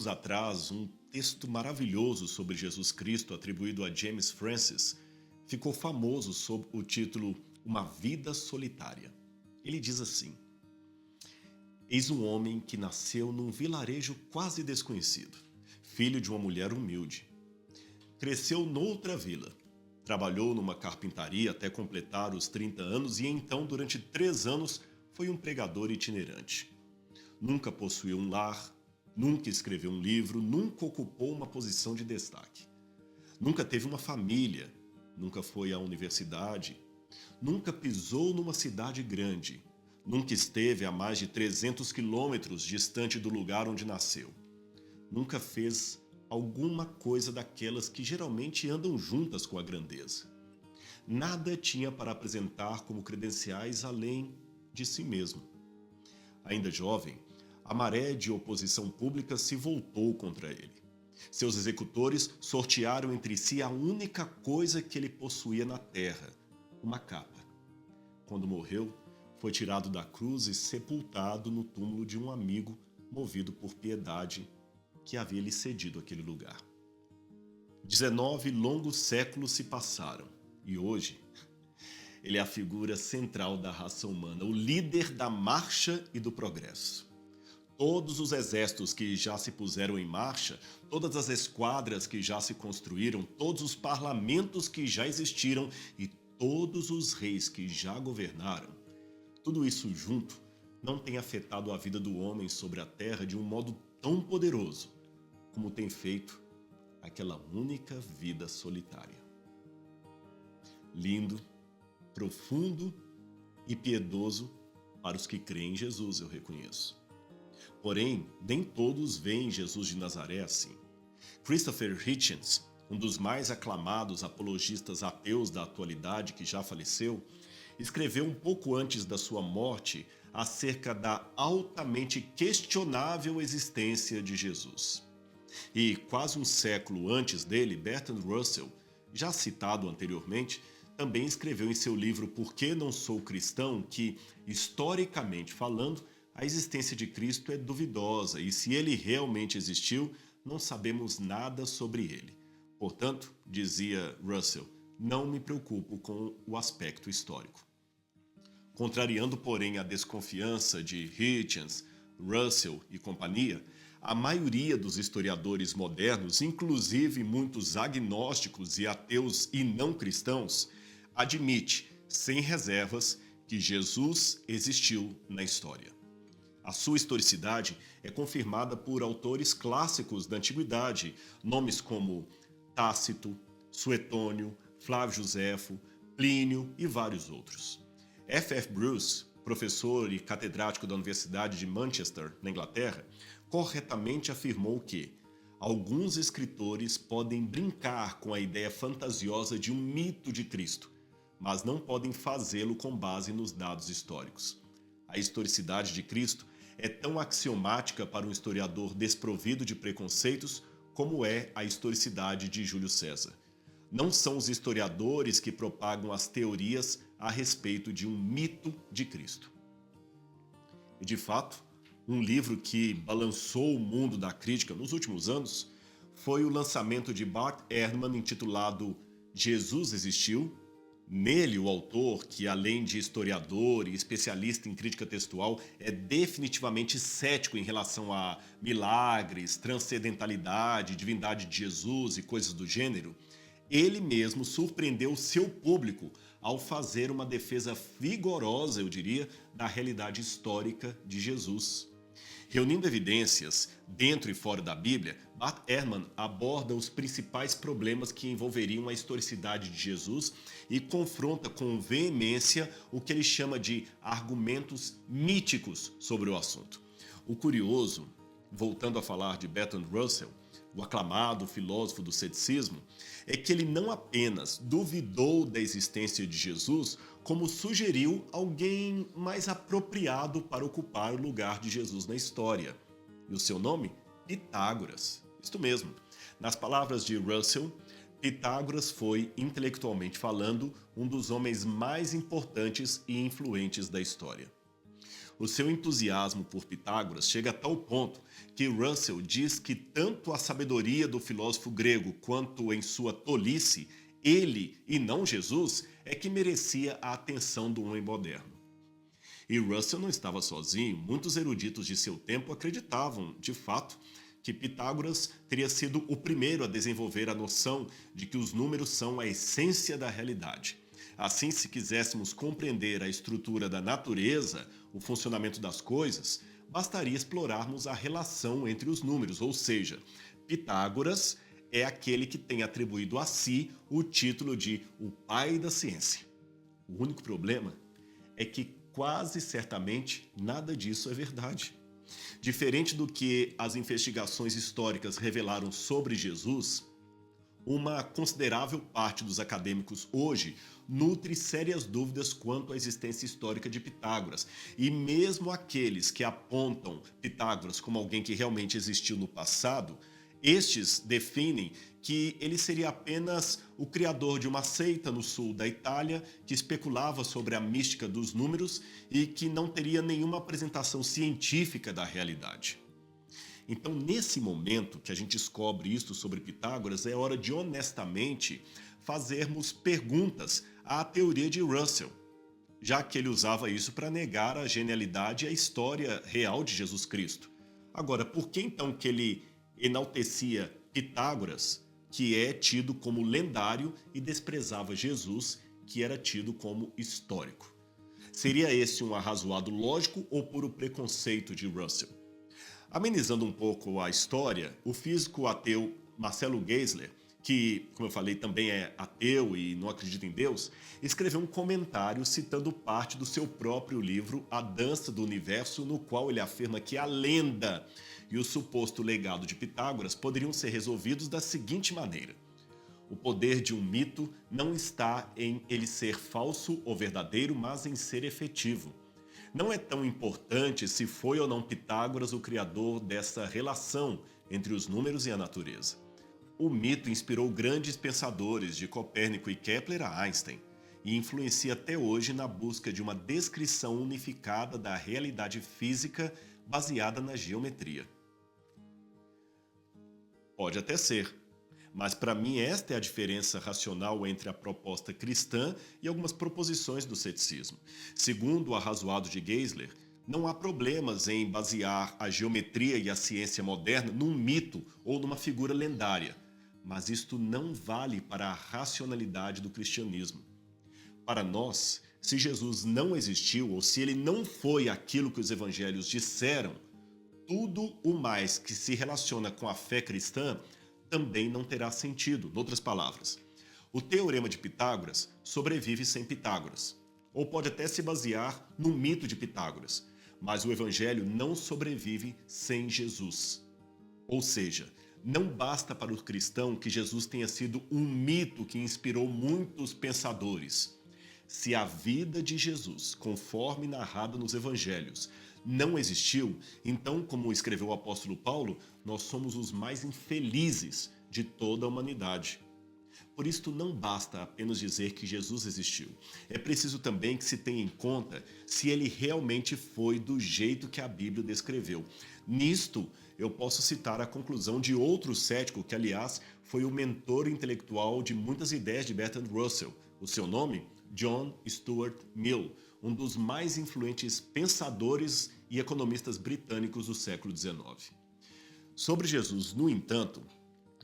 tempos atrás, um texto maravilhoso sobre Jesus Cristo, atribuído a James Francis, ficou famoso sob o título Uma Vida Solitária. Ele diz assim: Eis um homem que nasceu num vilarejo quase desconhecido, filho de uma mulher humilde. Cresceu noutra vila, trabalhou numa carpintaria até completar os 30 anos e então, durante 3 anos, foi um pregador itinerante. Nunca possuiu um lar, nunca escreveu um livro, nunca ocupou uma posição de destaque. Nunca teve uma família, nunca foi à universidade, nunca pisou numa cidade grande, nunca esteve a mais de 300 quilômetros distante do lugar onde nasceu. Nunca fez alguma coisa daquelas que geralmente andam juntas com a grandeza. Nada tinha para apresentar como credenciais além de si mesmo. Ainda jovem, a maré de oposição pública se voltou contra ele. Seus executores sortearam entre si a única coisa que ele possuía na terra, uma capa. Quando morreu, foi tirado da cruz e sepultado no túmulo de um amigo movido por piedade que havia lhe cedido aquele lugar. 19 longos séculos se passaram e hoje ele é a figura central da raça humana, o líder da marcha e do progresso. Todos os exércitos que já se puseram em marcha, todas as esquadras que já se construíram, todos os parlamentos que já existiram e todos os reis que já governaram, tudo isso junto não tem afetado a vida do homem sobre a terra de um modo tão poderoso como tem feito aquela única vida solitária. Lindo, profundo e piedoso para os que creem em Jesus, eu reconheço. Porém, nem todos veem Jesus de Nazaré assim. Christopher Hitchens, um dos mais aclamados apologistas ateus da atualidade que já faleceu, escreveu um pouco antes da sua morte acerca da altamente questionável existência de Jesus. E quase um século antes dele, Bertrand Russell, já citado anteriormente, também escreveu em seu livro Por que Não Sou Cristão que, historicamente falando, a existência de Cristo é duvidosa e se ele realmente existiu, não sabemos nada sobre ele. Portanto, dizia Russell, não me preocupo com o aspecto histórico. Contrariando, porém, a desconfiança de Hitchens, Russell e companhia, a maioria dos historiadores modernos, inclusive muitos agnósticos e ateus e não cristãos, admite, sem reservas, que Jesus existiu na história. A sua historicidade é confirmada por autores clássicos da antiguidade, nomes como Tácito, Suetônio, Flávio Joséfo, Plínio e vários outros. F. Bruce, professor e catedrático da Universidade de Manchester, na Inglaterra, corretamente afirmou que alguns escritores podem brincar com a ideia fantasiosa de um mito de Cristo, mas não podem fazê-lo com base nos dados históricos. A historicidade de Cristo é tão axiomática para um historiador desprovido de preconceitos como é a historicidade de Júlio César. Não são os historiadores que propagam as teorias a respeito de um mito de Cristo. E de fato, um livro que balançou o mundo da crítica nos últimos anos foi o lançamento de Bart Ehrman intitulado Jesus Existiu. Nele, o autor, que além de historiador e especialista em crítica textual, é definitivamente cético em relação a milagres, transcendentalidade, divindade de Jesus e coisas do gênero, ele mesmo surpreendeu seu público ao fazer uma defesa vigorosa, eu diria, da realidade histórica de Jesus. Reunindo evidências dentro e fora da Bíblia, Bart Ehrman aborda os principais problemas que envolveriam a historicidade de Jesus e confronta com veemência o que ele chama de argumentos míticos sobre o assunto. O curioso, voltando a falar de Bertrand Russell, o aclamado filósofo do ceticismo, é que ele não apenas duvidou da existência de Jesus, como sugeriu alguém mais apropriado para ocupar o lugar de Jesus na história. E o seu nome? Pitágoras. Isto mesmo. Nas palavras de Russell, Pitágoras foi, intelectualmente falando, um dos homens mais importantes e influentes da história. O seu entusiasmo por Pitágoras chega a tal ponto que Russell diz que tanto a sabedoria do filósofo grego quanto em sua tolice, ele, e não Jesus, é que merecia a atenção do homem moderno. E Russell não estava sozinho, muitos eruditos de seu tempo acreditavam, de fato, que Pitágoras teria sido o primeiro a desenvolver a noção de que os números são a essência da realidade. Assim, se quiséssemos compreender a estrutura da natureza, o funcionamento das coisas, bastaria explorarmos a relação entre os números, ou seja, Pitágoras é aquele que tem atribuído a si o título de o pai da ciência. O único problema é que quase certamente nada disso é verdade. Diferente do que as investigações históricas revelaram sobre Jesus, uma considerável parte dos acadêmicos hoje nutre sérias dúvidas quanto à existência histórica de Pitágoras. E mesmo aqueles que apontam Pitágoras como alguém que realmente existiu no passado, estes definem que ele seria apenas o criador de uma seita no sul da Itália que especulava sobre a mística dos números e que não teria nenhuma apresentação científica da realidade. Então, nesse momento que a gente descobre isso sobre Pitágoras, é hora de honestamente fazermos perguntas à teoria de Russell, já que ele usava isso para negar a genialidade e a história real de Jesus Cristo. Agora, por que então que ele enaltecia Pitágoras, que é tido como lendário, e desprezava Jesus, que era tido como histórico? Seria esse um arrazoado lógico ou puro preconceito de Russell? Amenizando um pouco a história, o físico ateu Marcelo Geisler, que, como eu falei, também é ateu e não acredita em Deus, escreveu um comentário citando parte do seu próprio livro A Dança do Universo, no qual ele afirma que a lenda e o suposto legado de Pitágoras poderiam ser resolvidos da seguinte maneira: o poder de um mito não está em ele ser falso ou verdadeiro, mas em ser efetivo. Não é tão importante se foi ou não Pitágoras o criador dessa relação entre os números e a natureza. O mito inspirou grandes pensadores, de Copérnico e Kepler a Einstein, e influencia até hoje na busca de uma descrição unificada da realidade física baseada na geometria. Pode até ser, mas para mim esta é a diferença racional entre a proposta cristã e algumas proposições do ceticismo. Segundo o arrazoado de Geisler, não há problemas em basear a geometria e a ciência moderna num mito ou numa figura lendária, mas isto não vale para a racionalidade do cristianismo. Para nós, se Jesus não existiu ou se ele não foi aquilo que os evangelhos disseram, tudo o mais que se relaciona com a fé cristã também não terá sentido. Em outras palavras, o teorema de Pitágoras sobrevive sem Pitágoras, ou pode até se basear no mito de Pitágoras, mas o evangelho não sobrevive sem Jesus. Ou seja, não basta para o cristão que Jesus tenha sido um mito que inspirou muitos pensadores. Se a vida de Jesus, conforme narrada nos evangelhos, não existiu, então, como escreveu o apóstolo Paulo, nós somos os mais infelizes de toda a humanidade. Por isto, não basta apenas dizer que Jesus existiu. É preciso também que se tenha em conta se ele realmente foi do jeito que a Bíblia descreveu. Nisto, eu posso citar a conclusão de outro cético, que, aliás, foi o mentor intelectual de muitas ideias de Bertrand Russell. O seu nome? John Stuart Mill, um dos mais influentes pensadores e economistas britânicos do século XIX. Sobre Jesus, no entanto,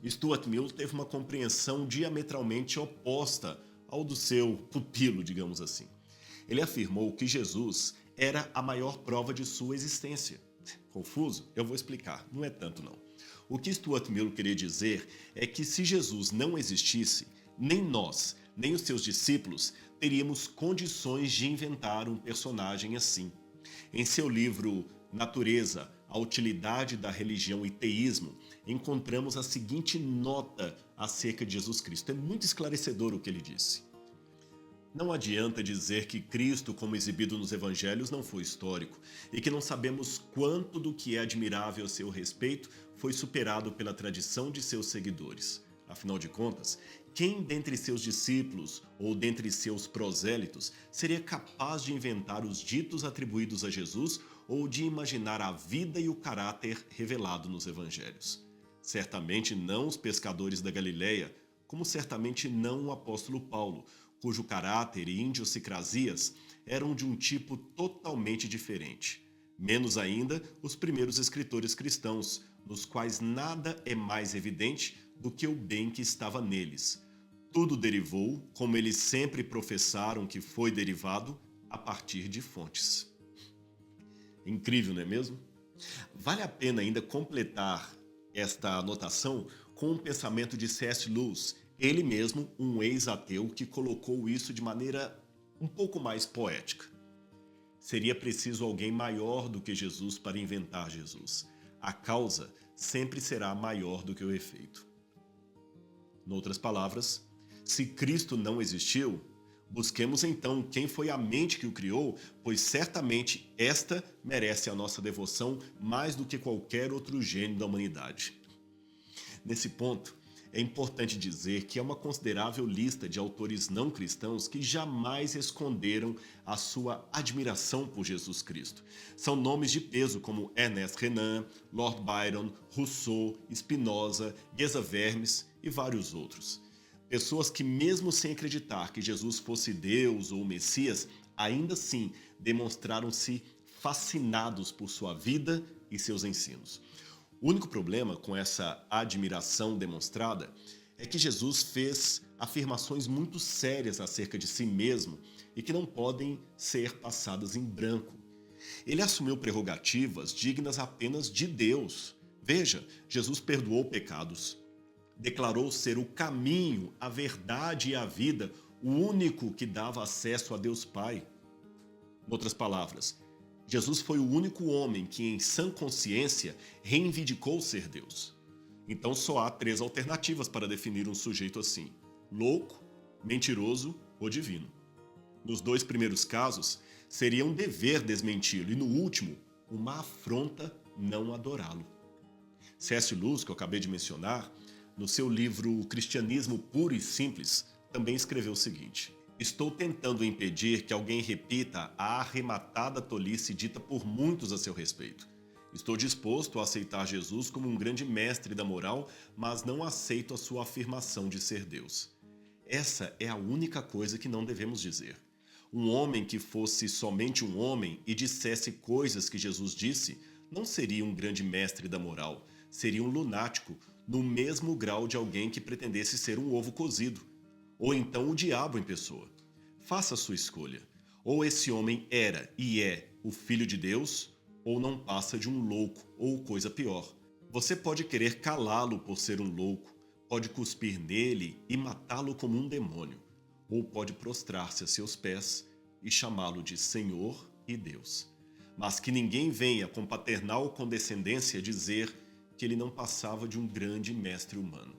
Stuart Mill teve uma compreensão diametralmente oposta ao do seu pupilo, digamos assim. Ele afirmou que Jesus era a maior prova de sua existência. Confuso? Eu vou explicar, não é tanto não. O que Stuart Mill queria dizer é que se Jesus não existisse, nem nós, nem os seus discípulos teríamos condições de inventar um personagem assim. Em seu livro Natureza, a utilidade da religião e teísmo, encontramos a seguinte nota acerca de Jesus Cristo. É muito esclarecedor o que ele disse. Não adianta dizer que Cristo, como exibido nos evangelhos, não foi histórico e que não sabemos quanto do que é admirável a seu respeito foi superado pela tradição de seus seguidores. Afinal de contas, quem dentre seus discípulos ou dentre seus prosélitos seria capaz de inventar os ditos atribuídos a Jesus ou de imaginar a vida e o caráter revelado nos evangelhos? Certamente não os pescadores da Galileia, como certamente não o apóstolo Paulo, cujo caráter e idiosincrasias eram de um tipo totalmente diferente. Menos ainda os primeiros escritores cristãos, nos quais nada é mais evidente do que o bem que estava neles. Tudo derivou, como eles sempre professaram que foi derivado, a partir de fontes. Incrível, não é mesmo? Vale a pena ainda completar esta anotação com um pensamento de C.S. Lewis, ele mesmo um ex-ateu que colocou isso de maneira um pouco mais poética. Seria preciso alguém maior do que Jesus para inventar Jesus. A causa sempre será maior do que o efeito. Noutras palavras, se Cristo não existiu, busquemos então quem foi a mente que o criou, pois certamente esta merece a nossa devoção mais do que qualquer outro gênio da humanidade. Nesse ponto, é importante dizer que é uma considerável lista de autores não cristãos que jamais esconderam a sua admiração por Jesus Cristo. São nomes de peso como Ernest Renan, Lord Byron, Rousseau, Spinoza, Geza Vermes e vários outros. Pessoas que, mesmo sem acreditar que Jesus fosse Deus ou Messias, ainda assim demonstraram-se fascinados por sua vida e seus ensinos. O único problema com essa admiração demonstrada é que Jesus fez afirmações muito sérias acerca de si mesmo e que não podem ser passadas em branco. Ele assumiu prerrogativas dignas apenas de Deus. Veja, Jesus perdoou pecados, declarou ser o caminho, a verdade e a vida, o único que dava acesso a Deus Pai. Em outras palavras, Jesus foi o único homem que, em sã consciência, reivindicou ser Deus. Então só há 3 alternativas para definir um sujeito assim: louco, mentiroso ou divino. Nos 2 primeiros casos, seria um dever desmenti-lo e no último, uma afronta não adorá-lo. C.S. Lewis, que eu acabei de mencionar, no seu livro Cristianismo Puro e Simples, também escreveu o seguinte: estou tentando impedir que alguém repita a arrematada tolice dita por muitos a seu respeito. Estou disposto a aceitar Jesus como um grande mestre da moral, mas não aceito a sua afirmação de ser Deus. Essa é a única coisa que não devemos dizer. Um homem que fosse somente um homem e dissesse coisas que Jesus disse, não seria um grande mestre da moral, seria um lunático, no mesmo grau de alguém que pretendesse ser um ovo cozido. Ou então o diabo em pessoa. Faça a sua escolha. Ou esse homem era e é o Filho de Deus, ou não passa de um louco, ou coisa pior. Você pode querer calá-lo por ser um louco, pode cuspir nele e matá-lo como um demônio, ou pode prostrar-se a seus pés e chamá-lo de Senhor e Deus. Mas que ninguém venha com paternal condescendência dizer que ele não passava de um grande mestre humano.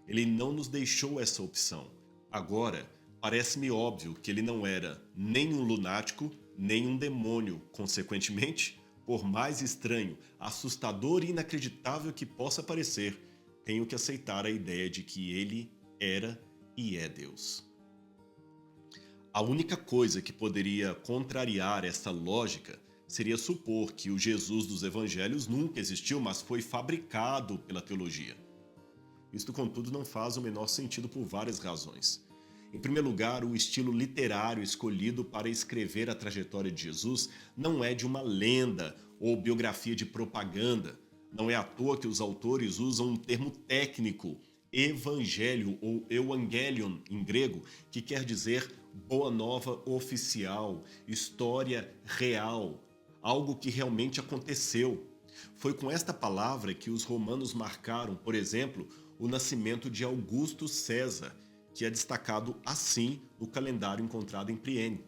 Ele não nos deixou essa opção. Agora, parece-me óbvio que ele não era nem um lunático, nem um demônio. Consequentemente, por mais estranho, assustador e inacreditável que possa parecer, tenho que aceitar a ideia de que ele era e é Deus. A única coisa que poderia contrariar essa lógica seria supor que o Jesus dos evangelhos nunca existiu, mas foi fabricado pela teologia. Isto, contudo, não faz o menor sentido por várias razões. Em primeiro lugar, o estilo literário escolhido para escrever a trajetória de Jesus não é de uma lenda ou biografia de propaganda. Não é à toa que os autores usam um termo técnico, evangelho ou evangelion em grego, que quer dizer boa nova oficial, história real, algo que realmente aconteceu. Foi com esta palavra que os romanos marcaram, por exemplo, o nascimento de Augusto César, que é destacado assim no calendário encontrado em Pliênio.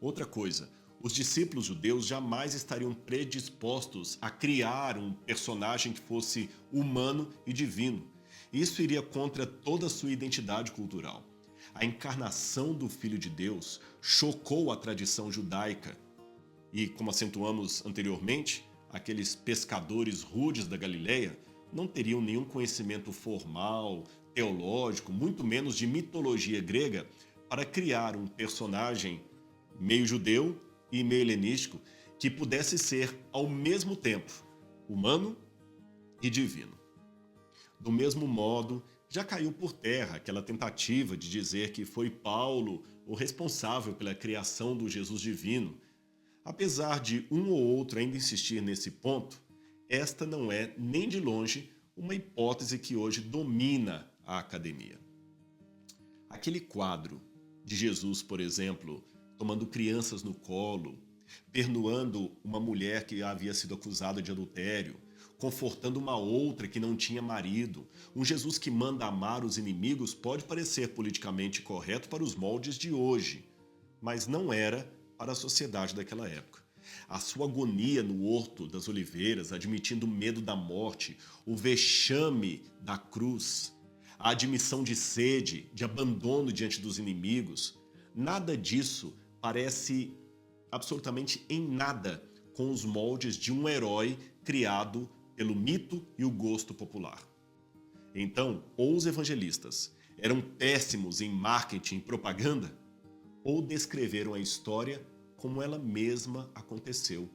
Outra coisa, os discípulos judeus jamais estariam predispostos a criar um personagem que fosse humano e divino. Isso iria contra toda a sua identidade cultural. A encarnação do Filho de Deus chocou a tradição judaica e, como acentuamos anteriormente, aqueles pescadores rudes da Galileia não teriam nenhum conhecimento formal, teológico, muito menos de mitologia grega, para criar um personagem meio judeu e meio helenístico que pudesse ser, ao mesmo tempo, humano e divino. Do mesmo modo, já caiu por terra aquela tentativa de dizer que foi Paulo o responsável pela criação do Jesus divino. Apesar de um ou outro ainda insistir nesse ponto, esta não é nem de longe uma hipótese que hoje domina a academia. Aquele quadro de Jesus, por exemplo, tomando crianças no colo, perdoando uma mulher que havia sido acusada de adultério, confortando uma outra que não tinha marido, um Jesus que manda amar os inimigos pode parecer politicamente correto para os moldes de hoje, mas não era para a sociedade daquela época. A sua agonia no Horto das Oliveiras, admitindo o medo da morte, o vexame da cruz, a admissão de sede, de abandono diante dos inimigos, nada disso parece absolutamente em nada com os moldes de um herói criado pelo mito e o gosto popular. Então, ou os evangelistas eram péssimos em marketing e propaganda, ou descreveram a história como ela mesma aconteceu.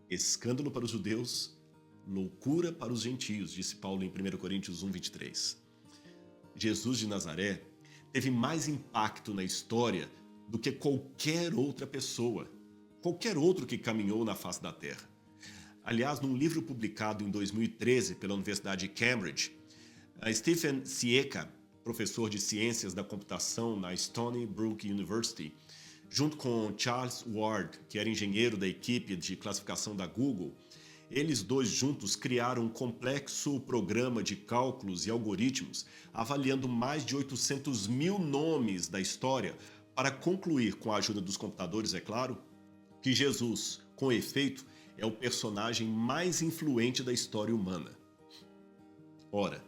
Escândalo para os judeus, loucura para os gentios, disse Paulo em 1 Coríntios 1:23. Jesus de Nazaré teve mais impacto na história do que qualquer outra pessoa, qualquer outro que caminhou na face da terra. Aliás, num livro publicado em 2013 pela Universidade de Cambridge, Stephen Sieka, professor de ciências da computação na Stony Brook University, junto com Charles Ward, que era engenheiro da equipe de classificação da Google, eles dois juntos criaram um complexo programa de cálculos e algoritmos, avaliando mais de 800 mil nomes da história, para concluir, com a ajuda dos computadores, é claro, que Jesus, com efeito, é o personagem mais influente da história humana. Ora,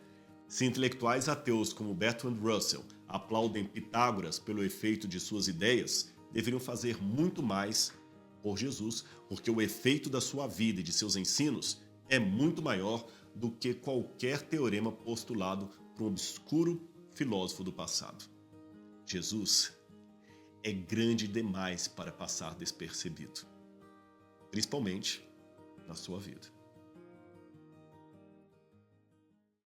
se intelectuais ateus como Bertrand Russell aplaudem Pitágoras pelo efeito de suas ideias, deveriam fazer muito mais por Jesus, porque o efeito da sua vida e de seus ensinos é muito maior do que qualquer teorema postulado por um obscuro filósofo do passado. Jesus é grande demais para passar despercebido, principalmente na sua vida.